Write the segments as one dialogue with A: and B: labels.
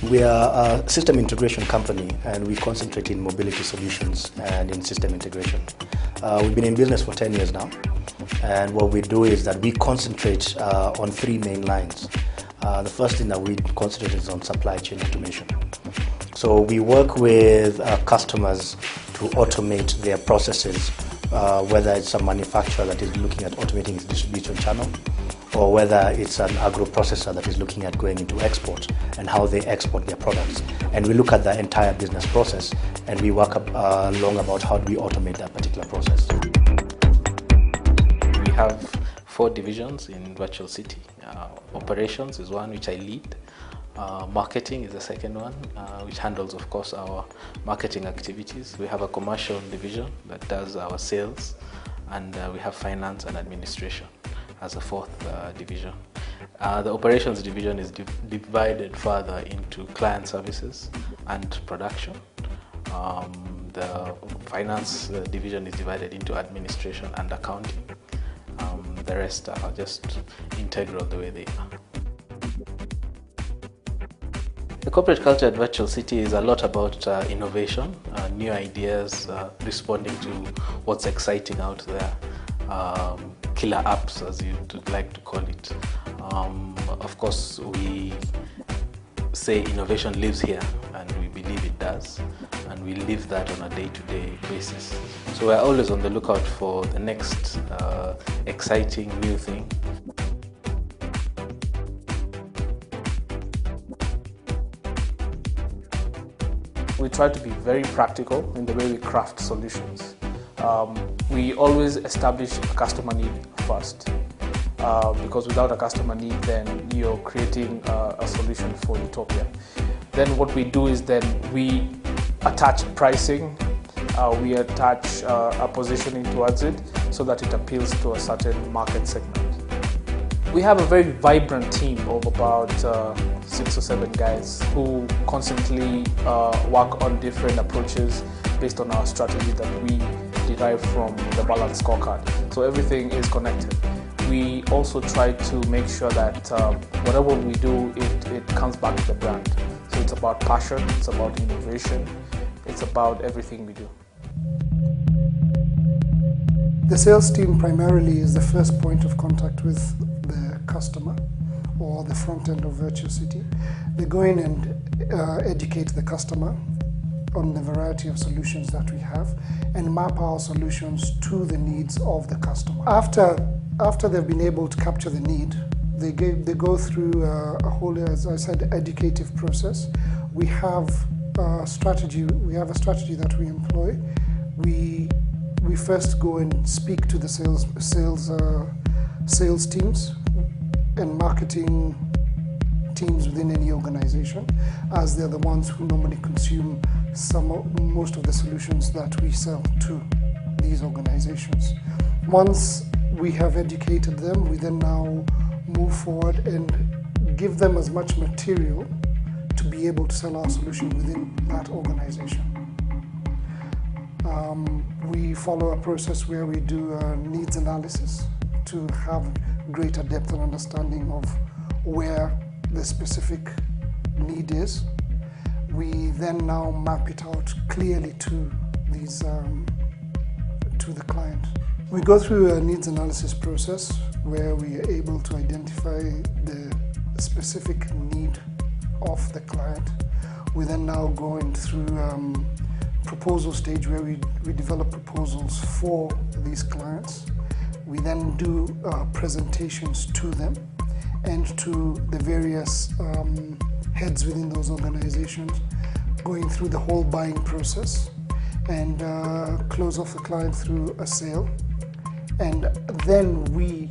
A: We are a system integration company, and we concentrate in mobility solutions and in system integration. We've been in business for 10 years now, and what we do is that we concentrate on three main lines. The first thing that we concentrate is on supply chain automation. So we work with customers to automate their processes, whether it's a manufacturer that is looking at automating its distribution channel, or whether it's an agro-processor that is looking at going into export and how they export their products. And we look at the entire business process, and we work along about how do we automate that particular process.
B: We have 4 divisions in Virtual City. Operations is one which I lead. Marketing is the second one, which handles, of course, our marketing activities. We have a commercial division that does our sales, and we have finance and administration as a 4th division. The operations division is divided further into client services and production. The finance division is divided into administration and accounting. The rest are just integral the way they are. The corporate culture at Virtual City is a lot about innovation, new ideas, responding to what's exciting out there, killer apps, as you'd like to call it. Of course, we say innovation lives here, and we believe it does, and we live that on a day-to-day basis. So we're always on the lookout for the next exciting new thing.
C: We try to be very practical in the way we craft solutions. We always establish a customer need first, because without a customer need, then you're creating a solution for utopia. Then what we do is then we attach pricing, we attach a positioning towards it so that it appeals to a certain market segment. We have a very vibrant team of about 6 or 7 guys who constantly work on different approaches based on our strategy that we derive from the Balanced Scorecard. So everything is connected. We also try to make sure that whatever we do, it comes back to the brand. So it's about passion, it's about innovation, it's about everything we do.
D: The sales team primarily is the first point of contact with the customer, or the front end of Virtual City. They go in and educate the customer on the variety of solutions that we have and map our solutions to the needs of the customer. After they've been able to capture the need, they go through a whole, as I said, educative process. We have a strategy that we employ. We first go and speak to the sales teams and marketing teams within any organization, as they're the ones who normally consume most of the solutions that we sell to these organizations. Once we have educated them, we then now move forward and give them as much material to be able to sell our solution within that organization. We follow a process where we do a needs analysis to have greater depth and understanding of where the specific need is. We then now map it out clearly to these to the client. We go through a needs analysis process where we are able to identify the specific need of the client. We then now go in through proposal stage where we develop proposals for these clients. We then do presentations to them and to the various heads within those organizations, going through the whole buying process and close off the client through a sale. And then we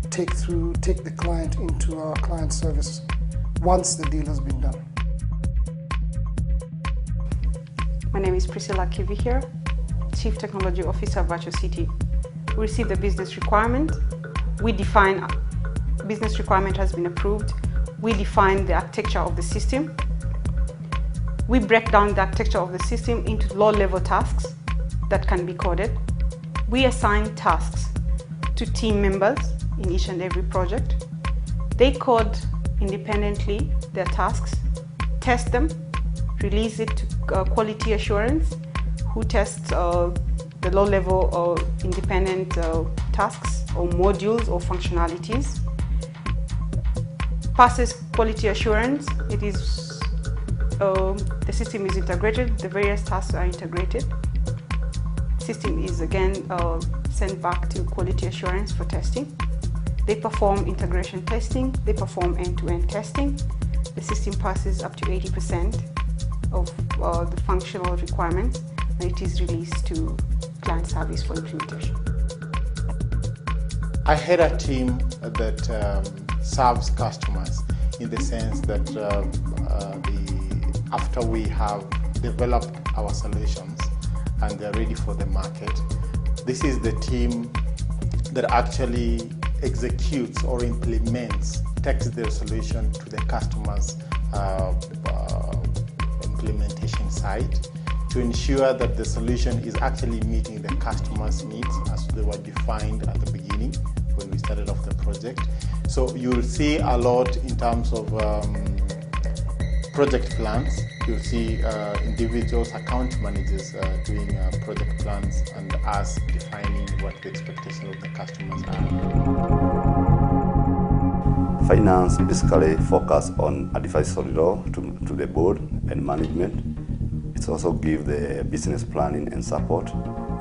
D: take the client into our client service once the deal has been done.
E: My name is Priscilla Kivi here, Chief Technology Officer of Virtual City. We receive the business requirement. We define, business requirement has been approved. We define the architecture of the system. We break down the architecture of the system into low-level tasks that can be coded. We assign tasks to team members in each and every project. They code independently their tasks, test them, release it to quality assurance, who tests the low-level or independent tasks or modules or functionalities, passes quality assurance. It is the system is integrated, the various tasks are integrated. System is again sent back to quality assurance for testing. They perform integration testing, they perform end-to-end testing. The system passes up to 80% of the functional requirements, and it is released to client service for implementation.
F: I had a team that serves customers in the sense that after we have developed our solutions and they're ready for the market, this is the team that actually executes or implements, takes their solution to the customer's implementation site to ensure that the solution is actually meeting the customer's needs as they were defined at the beginning when we started off the project. So you'll see a lot in terms of project plans. You'll see individuals, account managers doing project plans and us defining what the expectations of the customers are.
G: Finance basically focus on advisory role to the board and management. It's also give the business planning and support.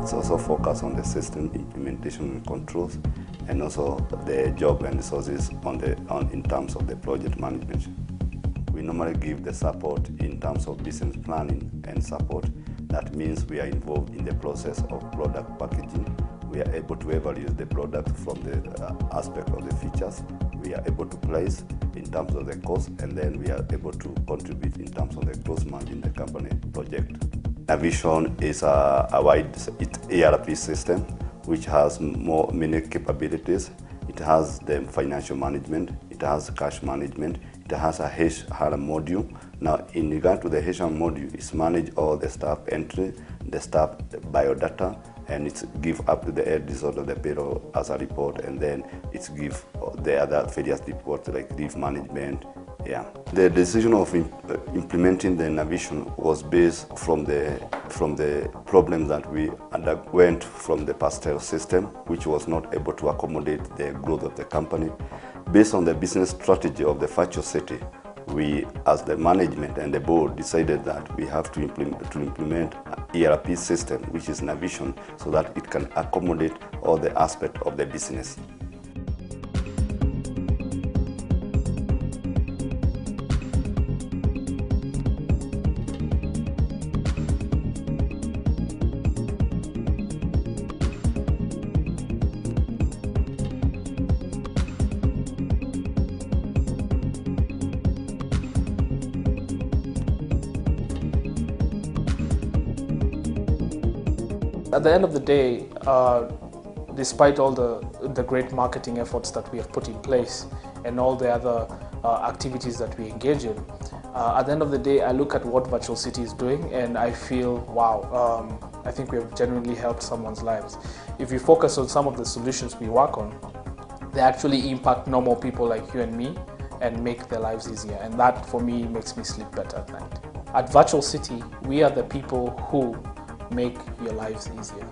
G: It's also focus on the system implementation and controls, and also the job and resources in terms of the project management. We normally give the support in terms of business planning and support. That means we are involved in the process of product packaging. We are able to evaluate the product from the aspect of the features. We are able to place in terms of the cost, and then we are able to contribute in terms of the gross margin the company project. Navision is a wide ERP system which has many capabilities. It has the financial management, it has cash management, it has a HR module. Now, in regard to the HR module, it's manage all the staff entry, the staff biodata, and it's give up to the end result of the payroll as a report, and then it's give the other various reports like leave management. Yeah. The decision of implementing the Navision was based from the problems that we underwent from the Pastel system, which was not able to accommodate the growth of the company. Based on the business strategy of the Virtual City, we, as the management and the board, decided that we have to implement an ERP system, which is Navision, so that it can accommodate all the aspects of the business.
C: At the end of the day, despite all the great marketing efforts that we have put in place and all the other activities that we engage in, at the end of the day, I look at what Virtual City is doing and I feel, wow, I think we have genuinely helped someone's lives. If you focus on some of the solutions we work on, they actually impact normal people like you and me and make their lives easier. And that, for me, makes me sleep better at night. At Virtual City, we are the people who make your lives easier.